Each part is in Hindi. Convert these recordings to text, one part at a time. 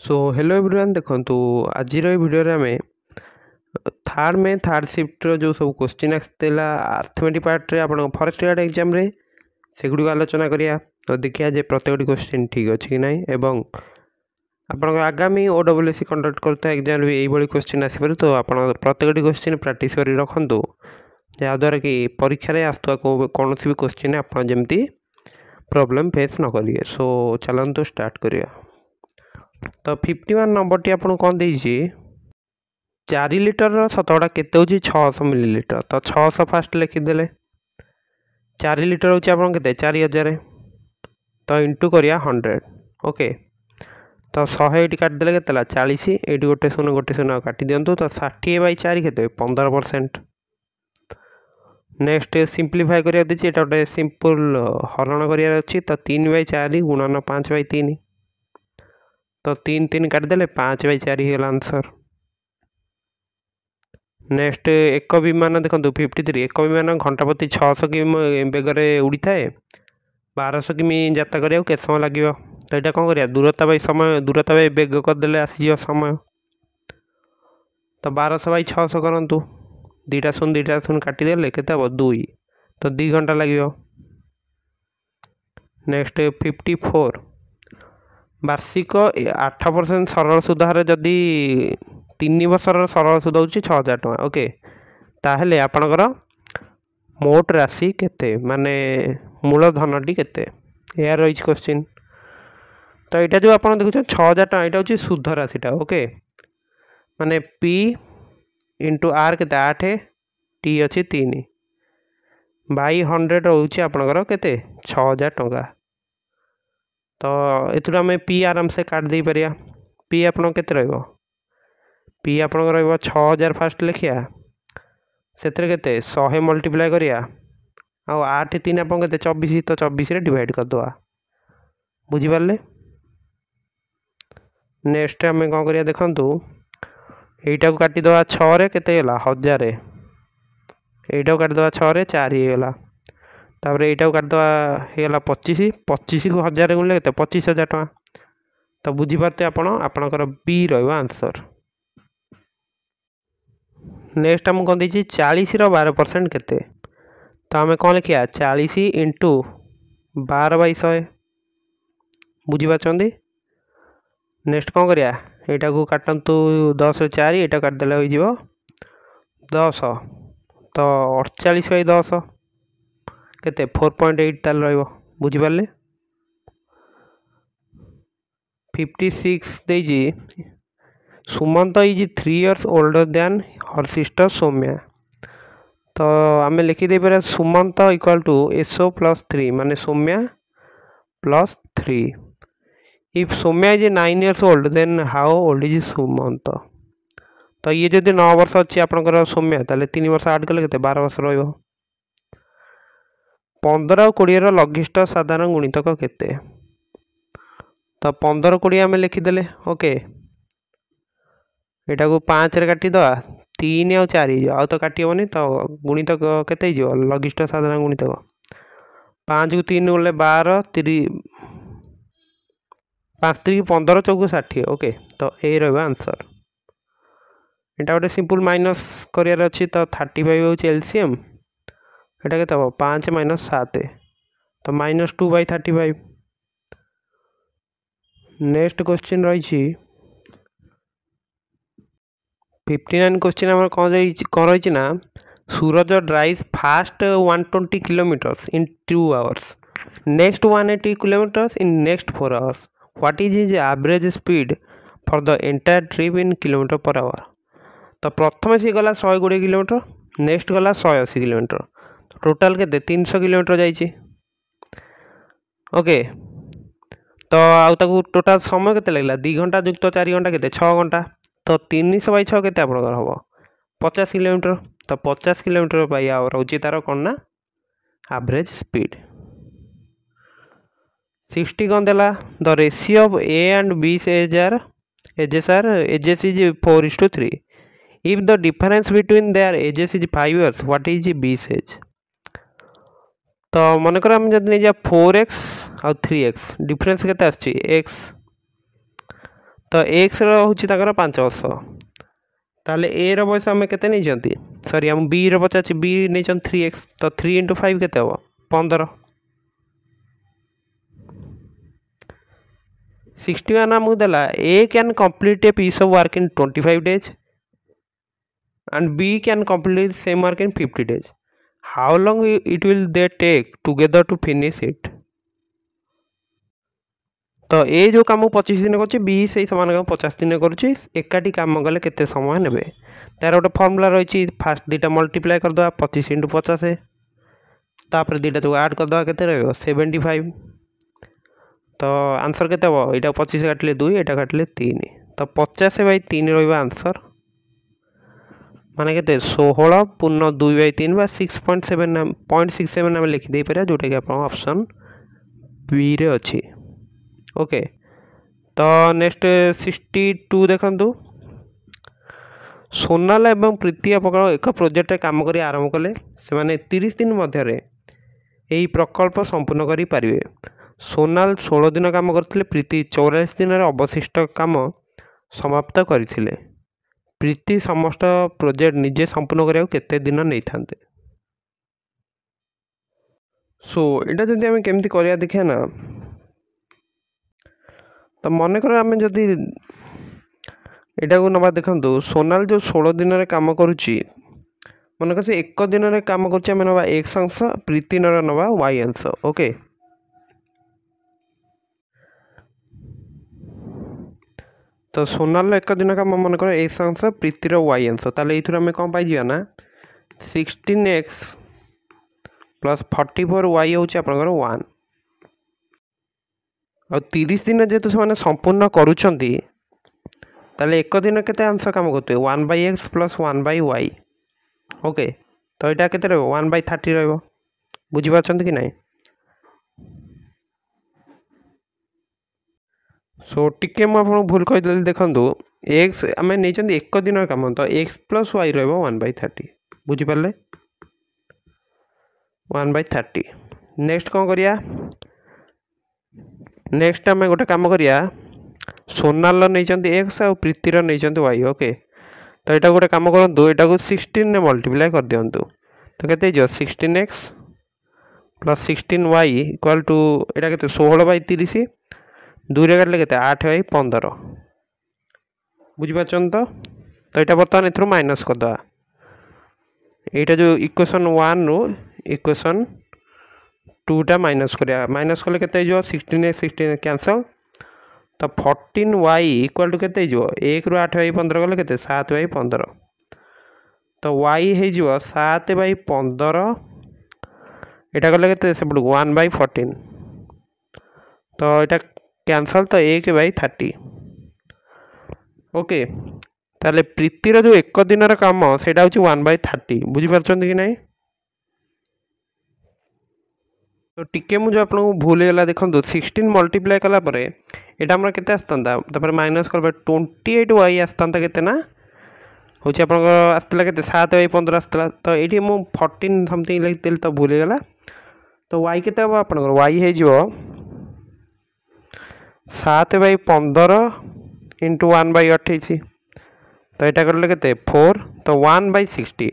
सो हेलो एवरीवन देखंतु आज वीडियो रे आमे थर्ड शिफ्ट जो सब क्वेश्चन आसला अर्थमेटिक पार्ट रे आपण फॉरेस्ट गार्ड एग्जाम रे सेगुडी आलोचना करिया तो देखिया जे प्रत्येकटी क्वेश्चन ठीक अछि कि नाही एवं आपण आगामी ओडब्ल्यूएससी कंडक्ट करता एग्जाम रे एई बळी क्वेश्चन आसी पर तो आपण प्रत्येकटी क्वेश्चन प्रैक्टिस करी रखंतु जा द्वारा कि परीक्षा रे आस्तुआ कोनोसी भी क्वेश्चन आपण जेमती प्रॉब्लम फेस न करिए। सो चलंतु स्टार्ट करिया। तो 51 नंबर टी आपन कौन देइछि 4 लिटर शतकड़ा केते होछि 600 मिलीलीटर तो 600 फास्ट लिखिदेले 4 लिटर होछि आपन केते 4000 तो इंटू करिया 100 ओके तो 100 एटी काट देले केतेला 40 एटी गोटे शून्य काटी दियंतु तो 60/4 केते 15%। नेक्स्ट सिंपलीफाई करिया दिछि एटा गोटे सिंपल हरण करिया अछि तो 3/4 गुणन 5/3 तो 3 काट देले 5/4 ही आंसर। नेक्स्ट एक विमान देखो 53 एक विमान घंटा प्रति 600 किमी बेगरे उड़ी थाए 1200 किमी यात्रा करिया के समय लगे तो यहाँ कौन करिया दूरता बाई समय दूरता बाई बेग करदे आसीज समय तो 1200/600 करंतु दीटा शून्य काटिदेले केते हम 2 तो 2 घंटा लगे। नेक्स्ट 54 वार्षिक 8% सरल सुधार जदि 3 वर्षर सरल सुध हो 6000 टका ओके ताहले आपणकर मोट राशि केते माने मूलधनटी केते या रही क्वेश्चन तो यहाँ जो आप देखुन 6000 टका यहाँ हूँ सुध राशिटा ओके माने पी इंटू आर केते 8 टी अच्छी 3 बाई 100 रोचे आपणकर केते 6000 टका तो एथुर आम पी आराम से काट दे पारिया पी आपण केते रहइबो पी आपण रहइबो 6000 फास्ट लिखिया सेतरे केते 100 मल्टीप्लाई करिया आ 8 3 आपण केते 24 तो 24 रे डिवाइड कर दवा बुझी पारले। नेक्स्ट आम कौन करिया देखंतु एटा को काटी दवा 6 रे केते होला 1000 एटा को काटी दवा 6 रे 4 ही होला तापर एटा को काट दवा हेला 25 को 1000 गुणले केते 25000 टका तो बुझी पाते आपण आपणकर बी रहइबो आंसर। नेक्स्ट हम कौन देछि 40 रो 12% केते तो आम कौन लिखिया 40 इंटू 12/100 बुझी पाचंदी। नेक्स्ट कौन करिया एटा को काटंतु 10 रे 4 एटा काट देले होई जिवो 10 तो 48/10 केते 4.8 ताल रहइबो बुझी पारले। 56 देजी Sumant is 3 years older than her sister Saumya तो आम लिखिदे पारे सुमंत इक्वल टू SO + 3 माने Saumya + 3 if Saumya is 9 years old then how old is Sumant तो ये जदि 9 वर्ष अच्छी आपंकर सौम्या ताले 3 वर्ष ऐड कले केते 12 वर्ष रहिबो। 15 और 20 लघिष्ठ साधारण गुणितक केते तो 15 20 आम लिखिदेले ओके एटा को 5 रे काटी दवा 3 और 4 आउ तो काटी होनी तो गुणितक केते हिजो लघिष्ठ साधारण गुणितक 5 को 3 गले 12 3 5 3 15 4 60 ओके तो ए रहबा आंसर। एटा गोटे सिंपल माइनस करियर अछि तो 35 होछि एलसीएम एटा केते हो 5 - 7 तो -2/35। नेक्स्ट क्वेश्चन रही 59 क्वेश्चन आम कौन रही ना Suraj drive fast 120 kilometres in 2 hours next 180 kilometres in next 4 hours what is his average speed for the entire trip in kilometre per hour तो प्रथम सी गला 120 किलोमीटर नेक्स्ट गला 180 किलोमीटर टोटाल के 300 किलोमीटर जाइए ओके तो आउ टोटाल समय केते लगला 2 घंटा युक्त 4 घंटा केते 6 घंटा तो 300/6 केते आपनकर हबो 50 किलोमीटर तो 50 किलोमीटर बाय आवर होची तार कोन ना एवरेज स्पीड। 60 कौन देला the ratio of A and B ages is 4:3 if the difference between their ages is 5 years what is B's age तो मन कर हम जब नहीं 4x और 3x डिफरेंस केते आछि x तो एक्स रोचे 5 वर्ष ताले ए रो बयस आम के नहीं सॉरी आम बी रो पचार बी नहीं 3x तो 3 × 5 के 15 61 आमको देला A can complete a piece of work in 25 days and B can complete the same work in 50 days. How long it will they take together to finish it? तो ए जो काम 25 दिन कर बी से समान काम 50 दिन करेकाठी कम कले केते समय ने तार गोटे फर्मुला रही फास्ट दुटा मल्टीप्लाई करदे 25 × 50 तापर दुटा जो आड करदे के 75 तो आंसर के यहाँ 25 काटिले 2 यहाँ काटिले 3 तो 50/3 रहा आंसर माने के 16 पूर्ण 2/3 बा 6.7 आम लिखिदे पारे जोटा कि आप ऑप्शन बी रे अच्छी ओके। तो नेक्स्ट 62 देखंतु सोनाल एवं प्रीति अपकड़ एक प्रोजेक्ट काम करी आरंभ कले से माने 30 दिन मध्य यही प्रकल्प संपूर्ण करि पारिबे। सोनाल 16 दिन काम करथिले प्रीति 44 दिन अवशिष्ट काम समाप्त करथिले। प्रीति समस्त प्रोजेक्ट निजे संपूर्ण करिया केते दिन नहीं थांते। सो एटा जदि आम केमती करिया देखिया ना तो मन कर आम जदि एटा को नबा देखंतु सोनाल जो 16 दिन रे काम करुची मन कर से 1 दिन रे काम करुची आम नबा x अंश प्रीति नबा y अंश ओके। तो सोनाल 1 दिन काम मन कर x अंश प्रीतिर y अंश ताले इथुर आम कौन पाई ना 16x प्लस 44y होची आपनकर 1 और 30 दिन जेतु से संपूर्ण करुचंती ताले 1 दिन केते अंश काम करते 1/x प्लस 1/y ओके। तो यहाँ केते रहबो 1/30 रहबो बुझी पाछंती कि नहीं। सो टिके मु आपन भूल कहि देली देखंतु x आम नहीं 1 दिन काम तो x प्लस y रहबो 1/30 बुझी पाले 1/30। नेक्स्ट कौन करिया नेक्स्ट आम गोटे काम करिया सोनाल नहीं एक्स आ प्रीतिर नहीं वाई ओके। तो यहाँ गोटे काम करूँ यहाँ को 16 ने मल्टीप्लाई कर दिंतु तो केते 16x plus 16y equal to यहाँ के 16/30 2 रे काटले के 8/15 बुझीपार तो यहाँ बर्तमान एथुर माइनस करदे यहाँ जो इक्वेशन 1 रू इक्वेशन 2 टा माइनस करिया माइनस कले केते 16 कैंसल तो 14y इक्वल टू केते 1 रू 8/15 गले केते 7/15 तो y हो 7/15 एटा गले केते सेपट 1/14 तो एटा कैंसल तो 1/30 ओके। ताले प्रीतिर जो 1 दिन काम सेटा होची 1/30 बुझी पारछन कि नहीं। तो टिके मुझे आप भूल गला देखो 16 मल्टीप्लाई कला परे एटा हमरा केते आस्तांता तापर माइनस करबा 28y आस्तांता केते ना होची आपन आस्तला केते 7/15 आस्तला तो एठी मु 14 समथिंग लिखतिल तो भूल गला तो y केते अब आपन y हे जिवो 7/15 * 1/28 तो एटा करले केते 4 तो 1/60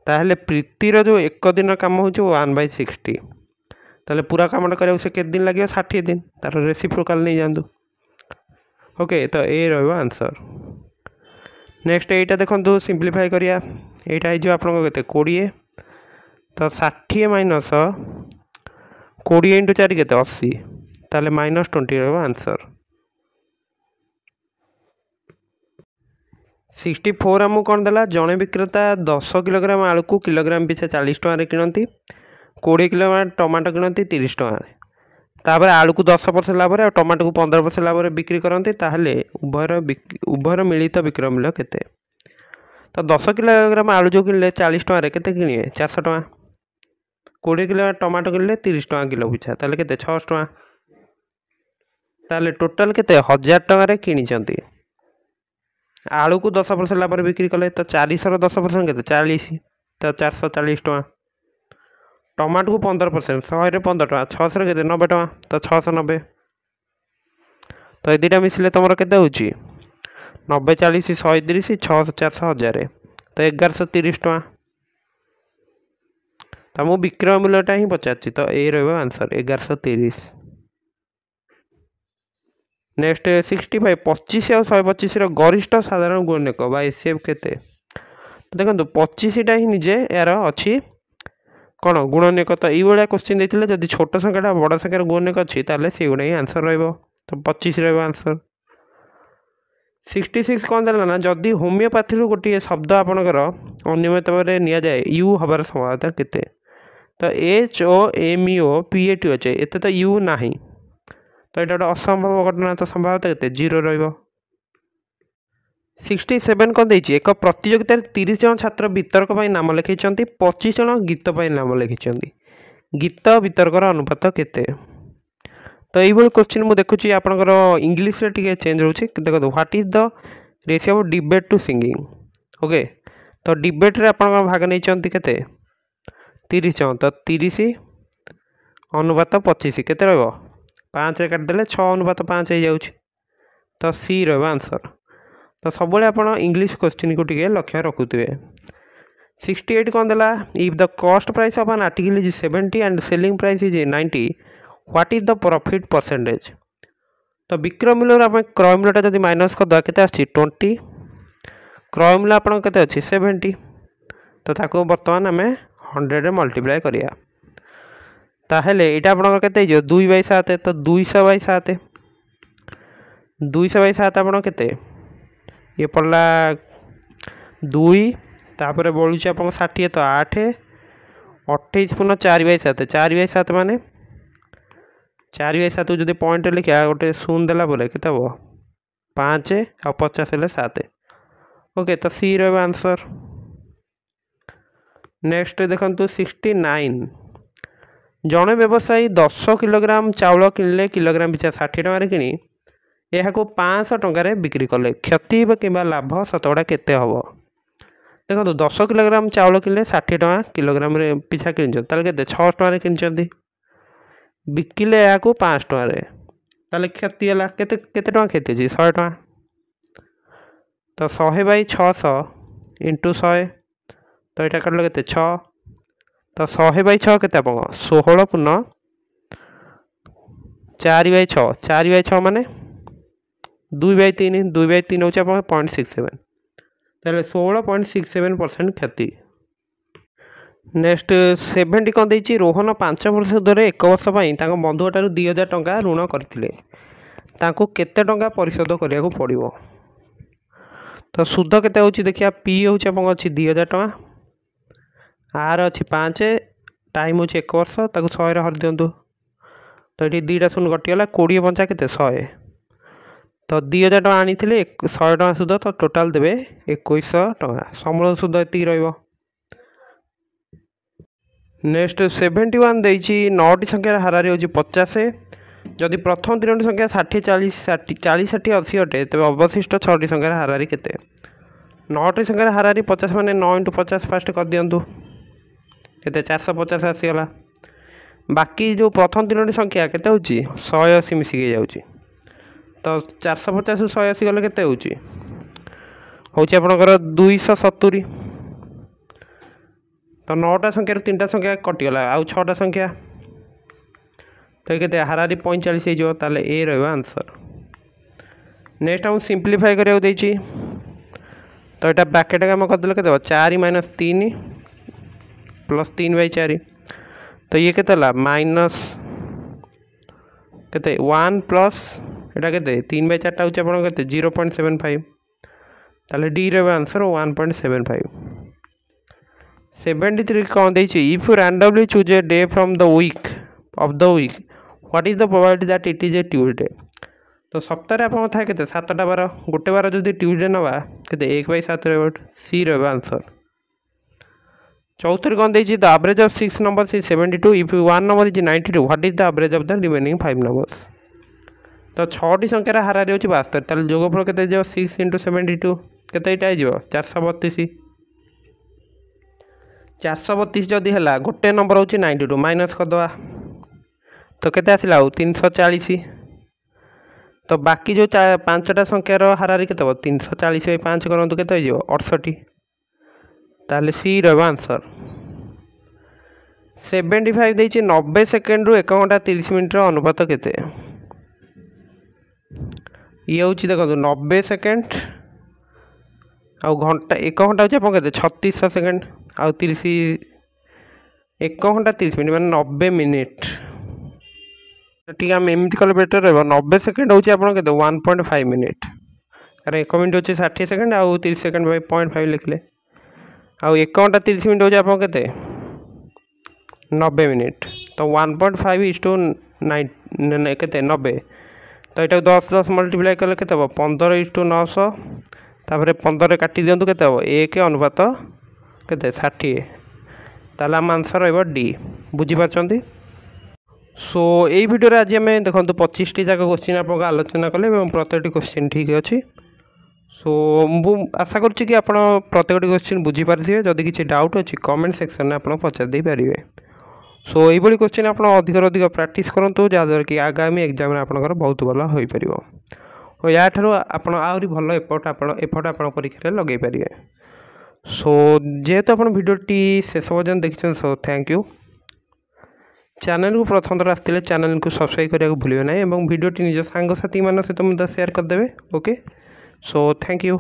ताहले प्रीतिर जो 1 दिन काम होची 1/60 ताले पूरा कामटा करिया से केते दिन लगे 60 दिन तार रेसिप्रोकाल नहीं जानतु ओके। तो ए रहबो आंसर। नेक्स्ट एटा देखंतु सिंपलीफाई करिया एटा हे जो आपन केते 20 तो 60 माइनस 20 * 4 केते 80 ताले -20 रहबो आंसर। 64 आमु कोन देला जणे विक्रेता 10 किलोग्राम आलू को किलोग्राम पिछा 40 टका रे किनंती 20 किलोग्राम टमाटो किनती 30 टका तापर आलू को 10% लाभ और टमाटो को 15% लाभ बिक्री करते ताहले उभयर मिलित विक्रय मूल्य केते। तो 10 किलोग्राम आलू जो किनले 40 टका केते किनिए 400 टका 20 किलो टमाटो किनले 30 टका किलो पिछा ताहले केते 600 टका ताहले टोटल केते 1000 टका रे किनिचंती। आलू को 10% लाभ बिक्री कले तो 400 रो 10% केते 40 तो 440 टका टमाटो को 15% 100 रे 15 टका 600 रे केते 90 टका तो 690 तो ए दुटा मिसले तुम केते होची 90 40 130 600 400 1000 तो 1130 टଙ୍କା तो मुझे विक्रय मूल्यटा ही पचार तो ए रनसर 1130। नेक्स्ट 65 25 और 125 गरिष्ठ साधारण गुणक बा एसीएफ केते तो देखो 25टा ही निजे यार अच्छी कौन गुणनीयक तो ये क्वेश्चन देते जब छोट संख्याटा बड़ संख्यार गुणनीयक अच्छी ताले से गुणा ही आंसर रहिबो तो 25 रहिबो आंसर। 66 कौन देला ना जदि होमियोपैथी गोटे शब्द आपणकर अनियमित भाव में नि जाए यू हबार संभावना केते तो HOMEOPAT अच्छे एत तो यू ना तो ये गोटे असंभव घटना तो संभावना केते 0 रहिबो। 67 कौन देछि एक प्रतियोगिता 30 जन छात्र वितर्क नाम लिखी 25 जन गीत नाम लिखि गीत वितर्कर अनुपात केते तो ये क्वेश्चन मुझे देखुची आपनकर इंग्लिश रे टिके चेंज होछि देखो what is the ratio of debate to singing okay तो डिबेट रे आपनकर भाग नै चंती केते 30 जन तो 30 अनुपात 25 केते रहबो 5 रे काट देले 6 अनुपात 5 हो जाउछि तो सी रहबो आंसर तो सब आप इंग्लिश क्वेश्चन को टिके लक्ष्य रखुवे। 68 कौन देला if the cost price of an article is 70 and selling price is 90 what is the profit percentage तो विक्रय मूल्य आप क्रय मूल्यटा जब माइनस करदे के 20 क्रय मूल्य आप 70 तो ताको बर्तमान आम 100 मल्टीप्लाई करिया ताहेले एटा आपनकर केते हो 2/7 तो 200/7 200/7 आपन केते ये पड़ला 2 तापर बढ़ुच आप 60 तो 8 28 पुनः 4/7 4/7 माने 4/7 जो पॉइंट लिखा गोटे शून्य देला बोले केते हम 5 आ 50 हेले 7 ओके तो सी रहा आंसर। नेक्स्ट देखो 69 जड़े व्यवसायी 10 किलोग्राम चाउल किणले किलोग्राम पिछा 60 टकर किणी यह 500 टकर बिक्री कले क्षति कि लाभ शतकड़ा केते हम देखो 10 किलोग्राम चाउल किणले 60 टका किलोग्राम पिछा कि 600 टकर कि बिकिले या 5 टकर क्षति है केते क्षति अच्छी 100 टका तो 100/600 इंटू 100 तो यहाँ काटल के 6 तो 100/6 के 16 पुनः 4/6 4/6 माने 2/3 2/3 हूँ 0.67 ताले 16.67% क्षति। नेक्स्ट 70 कौन देछि रोहन 5 वर्ष धरे 1 वर्ष बंधुठार 2000 टंका ऋण करथिले तांको केते टंका परिशोध करिया को पड़िबो तो सुध केते होछि देखिया पी होछि अपन अछि 2000 टंका आर अछि 5 टाइम होछि 1 वर्ष ताको 100 रे हर दियंतु तो ये 2टा शून्य कटिगला 20 पंचा केते 100 तो 2000 टका आनी 100 टका सुध तो टोटाल देवे 2100 टका समूल सुध एति रहिबो। नेक्स्ट 71 देछि 9टी संख्यार हारारी होछि 50 जदि प्रथम 3टी संख्या 60 40 40 60 80 अटे तबे अवशिष्ट 6टी संख्यार हारारी केते 9टी संख्यार हारारी 50 माने 9 × 50 फास्ट कर दियंतु केते 450 आसीगला बाकी जो प्रथम 3टी संख्या केते होछि 180 मिसिके जाउछि तो 450 180 गले केते होछि होछि आपनकर 270 तो 9टा संख्या 3टा संख्या कटिगला आउ 6टा संख्या तो केते हारारी 45 हो ताले ए रहबा आंसर। नेक्स्ट हम सिंपलीफाई करिया देछि तो एटा ब्रैकेट हम कर देले केते 4 - 3 प्लस 3/4 तो ये केते ला माइनस केते 1 प्लस एटा केते 3/4 होछि आपन केते 0.75 ताले डी रे आंसर 1.75। 73 कौन देछि if you randomly choose a day from the week what is the probability that it is a Tuesday तो सप्ताह आप था के 7टा बार गोटे बार जो ट्यूसडे नवा के 1/7 सी रहा आंसर। 74 कौन देछि the average of 6 numbers is 72 if one number is 92 what is the average of the remaining 5 numbers तो 6टी संख्यार हारारी होछि 72 ताले जोगफल केते जो 6 × 72 केते इटा आइजो 432 432 जदि है गोटे नंबर हूँ 92 माइनस करदे तो केते आसिला 340 तो बाकी जो 5टा संख्यार हाराहारी के 340/5 करूँ के 68 ताले सी रहा आंसर 75 देती 90 सेकेंड रु 1 घंटा 30 मिनट अनुपात केते ये हूँ देखो 90 सेकेंड आउ घंटा 1 घंटा हूँ आप 3600 सेकेंड आउ 30 1 घंटा 30 मिनट माने 90 मिनिट ठीक आम एमती कले बेटर रहा 90 सेकेंड हूँ आप 1.5 मिनिट कारण 1 मिनिट हूँ 60 सेकेंड आउ 30 सेकेंड 0.5 लिखले आउ 1 घंटा 30 मिनट हूँ आप 90 मिनिट तो 1.5:9 के 90 तो यहाँ 10 मल्टीप्लाई कले के 15:900 तापर 15 काटी दिंतु के 1 अनुपात के 60 ताल आम आंसर रहा डी बुझीपार। सो यही भिडियो आज आम देखो 25टी जाक क्वेश्चन आप आलोचना कले प्रत्येक क्वेश्चन ठीक अच्छी। सो आशा करुच्ची कि आप प्रत्येक क्वेश्चन बुझीपारे जदि किसी डाउट अच्छी कमेंट सेक्शन में आप पचार दे पारे। सो यही क्वेश्चन आप अधिक प्रैक्टिस करूँ जहाँद्वारा कि आगामी एग्जाम आपंकर बहुत भल हो पार और या आप भल एफर्ट आप परीक्षा लगे पारे। सो जेहेतु आप भिडियोटी शेष पर्यटन देखते सो थैंक यू। चैनल को प्रथम थर आसते चैनल को सब्सक्राइब करने को भूलिए ना और भिडियोटी निज सांगसाथी मान सहित मत शेयर करदे। Okay so thank you.